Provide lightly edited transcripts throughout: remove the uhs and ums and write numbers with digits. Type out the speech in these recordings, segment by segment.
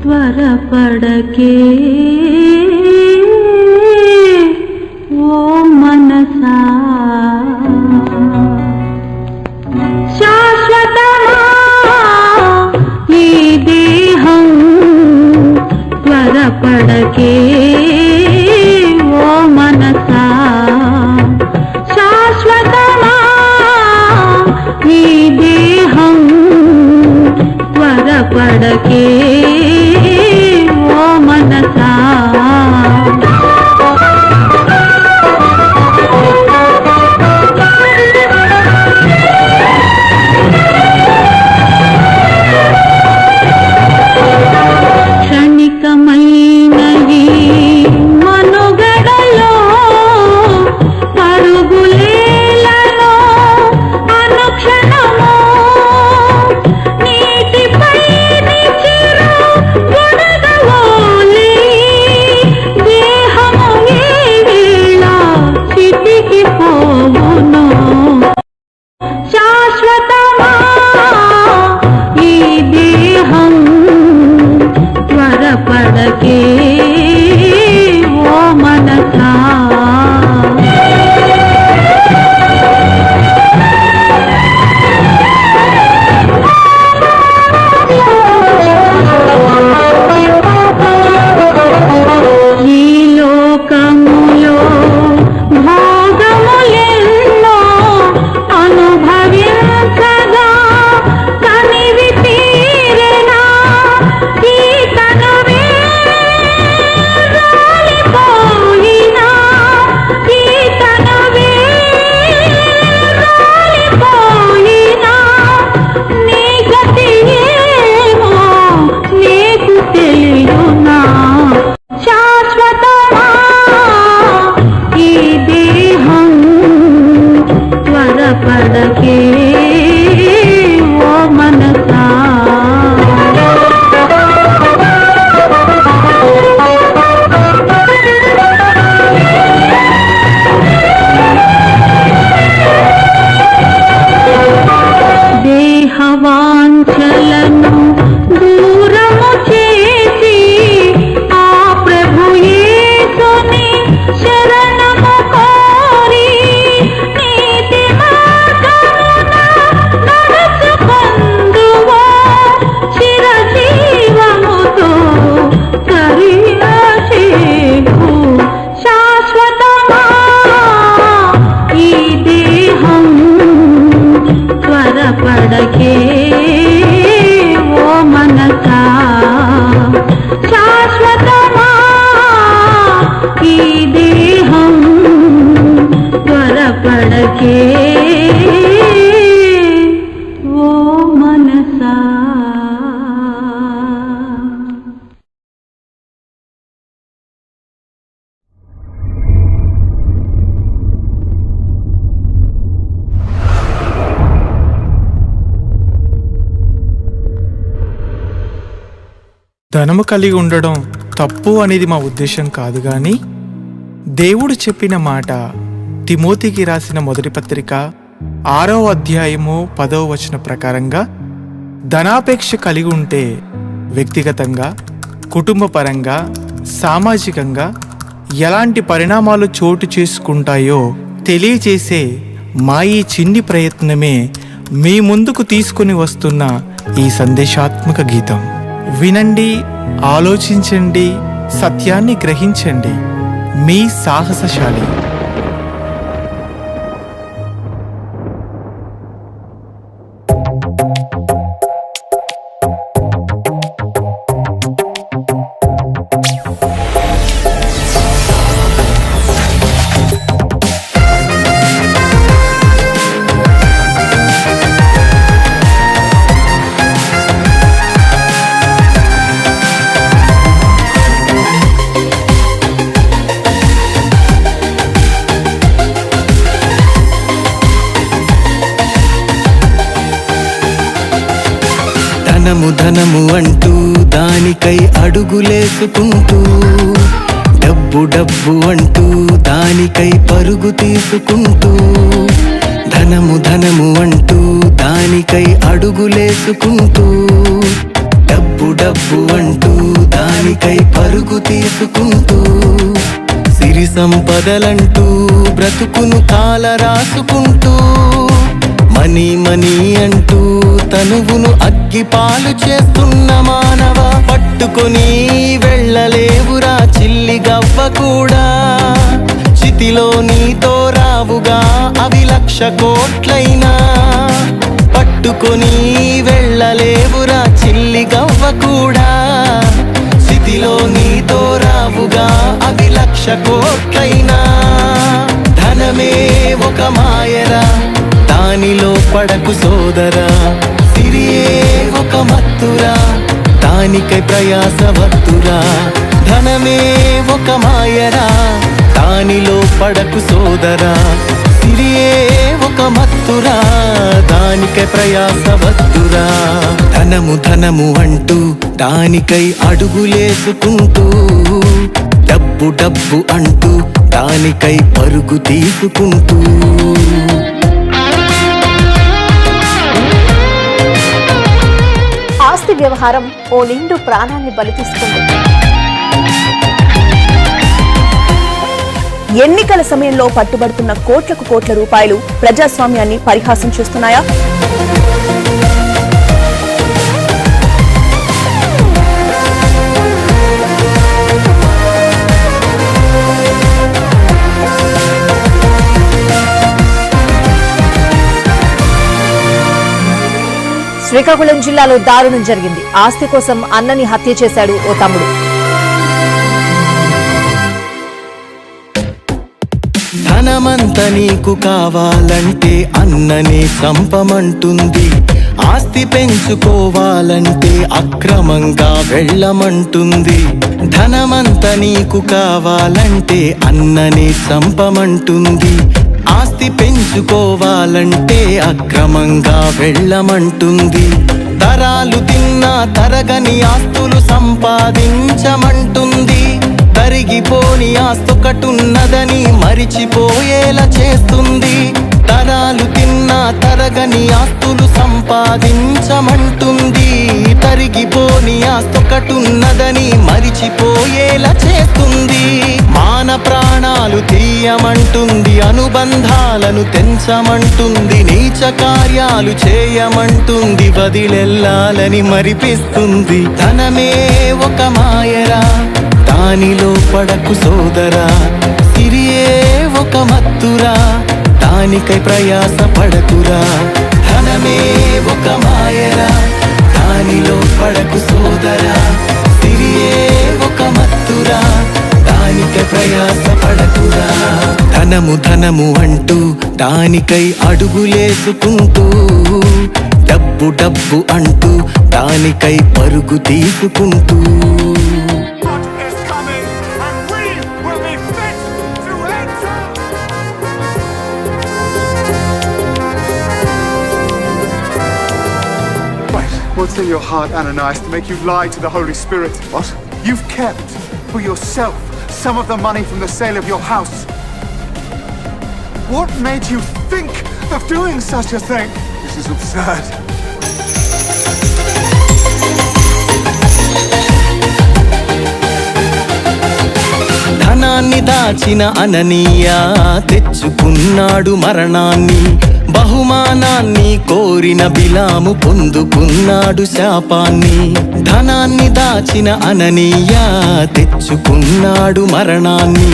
త్వరపడకే ఓ మనసా, శాశ్వతమా ఈ దేహం, త్వరపడకే ఓ మనసా, శాశ్వతమా ఈ దేహం, త్వరపడకే ఓ మనసా. క్షణికమైన ఈ మనుగడలో పరుగులేలలో అనుక్షణము నీటిపై చిరు గొడగలోలి దేహము ఏ వేళ చితికిపోవును. శాశ్వతమా ఈ దేహం, త్వరపడకే ఓ మనసా. ఈ లోకములో భోగములెన్నో అనుభవించగా కనివి తీరెనా ఈ తనవే రాలిపోయినా, ఈ తనవే రాలిపోయినా నీ గతి ఏమో నీకు తెలియునా. శాశ్వతమా ఈ దేహం, త్వరపడకే ఓ మనసా. దేహవాంఛలను దూరము చేసి ఆ ప్రభు యేసుని శరణము కోరి నీతి మార్గమున నడుచుకొందువో చిరజీవముతో కరియాచేకు. శాశ్వతమా ఈ దేహం, త్వరపడకే ఓ మనసా. శాశ్వతమా ఈ దేహం, త్వరపడకే ఓ మనసా. ధనము కలిగి ఉండడం తప్పు అనేది మా ఉద్దేశం కాదు, కానీ దేవుడు చెప్పిన మాట తిమోతికి రాసిన మొదటి పత్రిక 6వ అధ్యాయము 10వ వచనం ప్రకారంగా ధనాపేక్ష కలిగి ఉంటే వ్యక్తిగతంగా, కుటుంబపరంగా, సామాజికంగా ఎలాంటి పరిణామాలు చోటు చేసుకుంటాయో తెలియజేసే మా ఈ చిన్ని ప్రయత్నమే మీ ముందుకు తీసుకుని వస్తున్న ఈ సందేశాత్మక గీతం. వినండి, ఆలోచించండి, సత్యాన్ని గ్రహించండి. మీ సాహసశాలి. ధనము ధనము అంటూ దానికై అడుగులేసుకుంటూ, డబ్బు డబ్బు అంటూ దానికై పరుగు తీసుకుంటూ, ధనము ధనము అంటూ దానికై అడుగులేసుకుంటూ, డబ్బు డబ్బు అంటూ దానికై పరుగు తీసుకుంటూ, సిరి సంపదలంటూ బ్రతుకును కాల రాసుకుంటూ, మనీ మనీ అంటూ తనువును అగ్గిపాలు చేస్తున్న మానవ, పట్టుకొని వెళ్ళలేవురా చిల్లి గవ్వ కూడా, చితిలో నీతో రావుగా అవి 1,00,000 కోట్లైనా, పట్టుకొని వెళ్ళలేవురా చిల్లి గవ్వ కూడా, చితిలో నీతో రావుగా అవి 1,00,000 కోట్లైనా. ధనమే ఒక మాయరా, దానిలో పడకు సోదరా, సిరియే ఒక మత్తురా, దానికై ప్రయాస వద్దురా. ధనమే ఒక మాయరా, దానిలో పడకు సోదరా, సిరియే ఒక మత్తురా, దానికై ప్రయాస వద్దురా. ధనము ధనము అంటూ దానికై అడుగులేసుకుంటూ, డబ్బు డబ్బు అంటూ దానికై పరుగు తీసుకుంటూ. ఆస్తి వ్యవహారం ఓ నిండు ప్రాణాన్ని బలి తీసుకుంది. ఎన్నికల సమయంలో పట్టుబడుతున్న కోట్లకు కోట్ల రూపాయలు ప్రజాస్వామ్యాన్ని పరిహాసం చేస్తున్నాయా? శ్రీకాకుళం జిల్లాలో దారుణం జరిగింది. ఆస్తి కోసం అన్నని హత్య చేశాడు ఓ తమ్ముడు. ధనమంత నీకు కావాలంటే అన్ననే చంపమంటుంది, ఆస్తి పెంచుకోవాలంటే అక్రమంగా వెళ్ళమంటుంది. ధనమంత నీకు కావాలంటే అన్ననే చంపమంటుంది, ఆస్తి పెంచుకోవాలంటే అక్రమంగా వెళ్ళమంటుంది. తరాలు తిన్నా తరగని ఆస్తులు సంపాదించమంటుంది, తరిగిపోని ఆస్తొకటున్నదని మరిచిపోయేలా చేస్తుంది. తరాలు తిన్నా తరగని ఆస్తులు సంపాదించమంటుంది, తరిగిపోని ఆస్తొకటున్నదని మరిచిపోయేలా చేస్తుంది. మాన ప్రాణాలు తీయమంటుంది, అనుబంధాలను తెంచమంటుంది, నీచ కార్యాలు చేయమంటుంది, వదిలెల్లాలని మరిపిస్తుంది. ధనమే ఒక మాయరా, దానిలో పడకు సోదరా, సిరియే ఒక మత్తురా, దానికై ప్రయాస పడకురా. ధనమే ఒక మాయరా, దానిలో పడకు సోదరా, సిరియే ఒక మత్తురా, దానికై ప్రయాస పడకురా. ధనము ధనము అంటూ దానికై అడుగులేసుకుంటూ, డబ్బు డబ్బు అంటూ దానికై పరుగు తీసుకుంటూ. What's in your heart, Ananias, to make you lie to the Holy Spirit? What? You've kept for yourself some of the money from the sale of your house. What made you think of doing such a thing? This is absurd. ధనాన్ని దాచిన అననీయా తెచ్చుకున్నాడు మరణాన్ని, బహుమానాన్ని కోరిన బిలాము పొందుకున్నాడు శాపాన్ని. ధనాన్ని దాచిన అననీయా తెచ్చుకున్నాడు మరణాన్ని,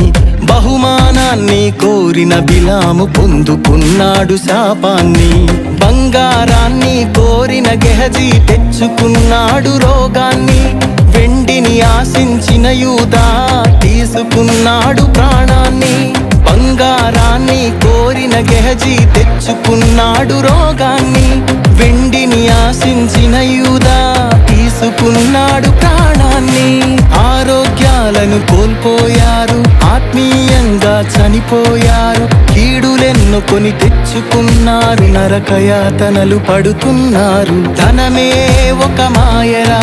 బహుమానాన్ని కోరిన బిలాము పొందుకున్నాడు శాపాన్ని. బంగారాన్ని కోరిన గెహజీ తెచ్చుకున్నాడు రోగాన్ని, వెండిని ఆశించిన యూదా తీసుకున్నాడు ప్రాణాన్ని. బంగారాన్ని కోరిన గెహజీ తెచ్చుకున్నాడు రోగాన్ని, వెండిని ఆశించిన యూదా తీసుకున్నాడు ప్రాణాన్ని. ఆరోగ్యాలను కోల్పోయారు, ఆత్మీయంగా చనిపోయారు. కీడులెన్నో కొని తెచ్చుకున్నారు, నరకయాతనలు పడుతున్నారు. ధనమే ఒక మాయరా,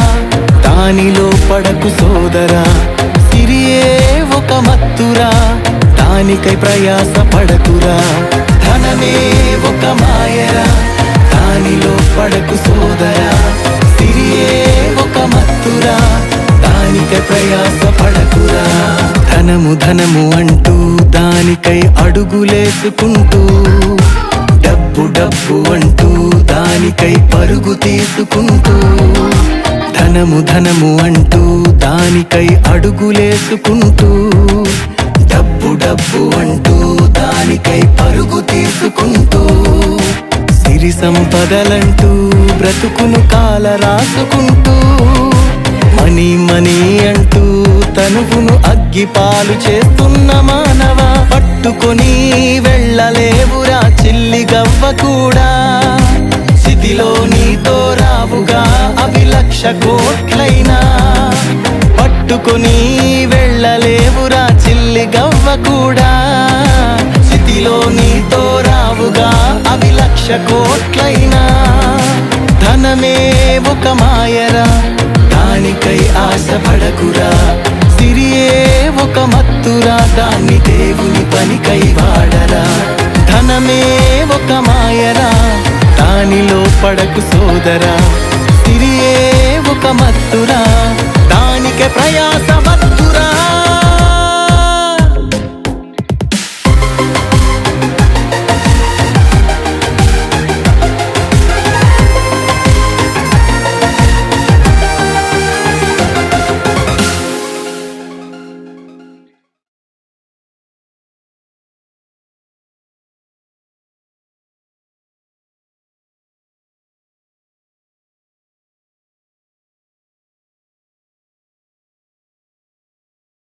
దానిలో పడకు సోదరా. సిరియే ఒక మత్తురా, దానికై ప్రయాస పడకురా. ధనమే ఒక మాయరా, దానిలో పడకు సోదరా. సిరియే ఒక మత్తురా, దానికై ప్రయాస పడకురా. ధనము ధనము అంటూ దానికై అడుగులేసుకుంటూ, డబ్బు డబ్బు అంటూ దానికై పరుగు తీసుకుంటూ, ధనము ధనము అంటూ దానికై అడుగులేసుకుంటూ, డబ్బు డబ్బు అంటూ దానికై పరుగు తీసుకుంటూ, సిరి సంపదలంటూ బ్రతుకును కాల రాసుకుంటూ, మనీ మనీ అంటూ తనువును అగ్గిపాలు చేస్తున్న మానవ, పట్టుకొని వెళ్ళలేవురా చిల్లి గవ్వ కూడా. స్థితిలో నీతో రావుగా అవి 1,00,000 కోట్లైనా, పట్టుకొని వెళ్ళలేవురా చిల్లి గవ్వ కూడా. స్థితిలో నీతో రావుగా అవి 1,00,000 కోట్లైనా. ధనమే ఒక మాయరా, దానికై ఆశపడకురా. సిరియే ఒక మత్తురా, దాన్ని దేవుని పనికై వాడరా. ధనమే ఒక మాయరా, దానిలో పడకు సోదరా. సిరియే ఒక మత్తురా, దానికై ప్రయాస